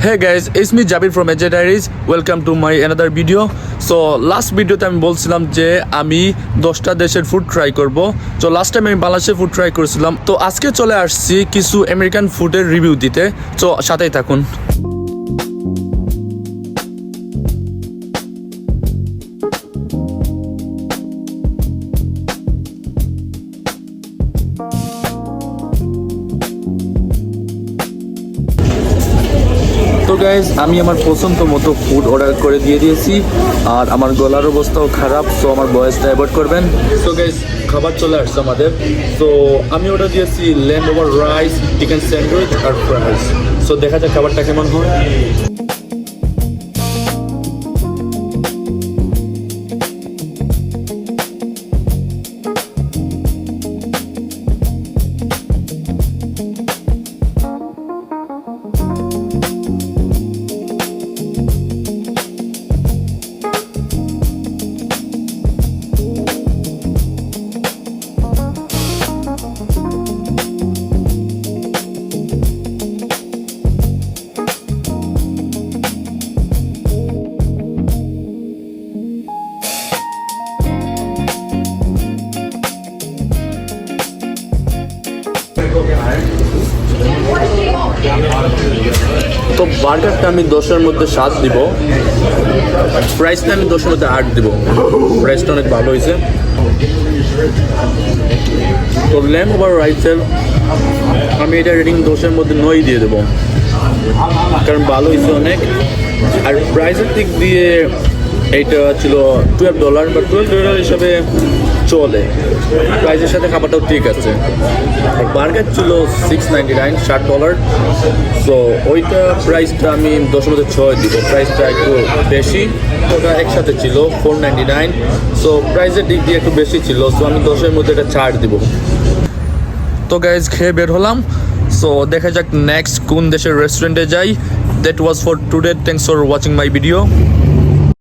Hey guys, it's me Jabir from AJ Diaries. Welcome to my another video. So last ভিডিওতে আমি বলছিলাম যে আমি 10টা দেশের ফুড ট্রাই করব। তো লাস্ট টাইম আমি বাংলাদেশের ফুড ট্রাই করেছিলাম। তো আজকে চলে আসছি কিছু আমেরিকান ফুডের রিভিউ দিতে। তো সাথেই থাকুন। তো গাইজ আমি আমার পছন্দ মতো ফুড অর্ডার করে দিয়ে দিয়েছি আর আমার গলার অবস্থাও খারাপ, সো আমার ভয়েসটা অ্যাভয়েড করবেন। সো গাইজ খাবার চলে আসছে আমাদের। তো আমি অর্ডার দিয়েছি lamb over rice, chicken sandwich আর ফ্রাইস। সো দেখা যাক খাবারটা কেমন হয়। তো বার্গারটা আমি 10-এর মধ্যে 7 দিব, প্রাইসটা আমি 10-এর মধ্যে 8 দিব। প্রাইসটা অনেক ভালো হয়েছে। তো ল্যাম্ব ওভার রাইসের আমি এটা রেটিং 10-এর মধ্যে 9 দিয়ে দেবো, কারণ ভালো হয়েছে অনেক। আর প্রাইসের দিক দিয়ে এইটা ছিল $12, বা $12 হিসাবে চলে, প্রাইসের সাথে খাবারটাও ঠিক আছে। আর বার্গার ছিল $6.99, $60। সো ওইটা প্রাইসটা আমি 10-এর মধ্যে 6 দিব, প্রাইসটা একটু বেশি। ওটা একসাথে ছিল $4.99, সো প্রাইসের দিক দিয়ে একটু বেশি ছিল, সো আমি 10-এর মধ্যে এটা 4 দিব। তো গাইজ খেয়ে বের হলাম। সো দেখা যাক নেক্সট কোন দেশের রেস্টুরেন্টে যাই। That was for today. Thanks for watching my video.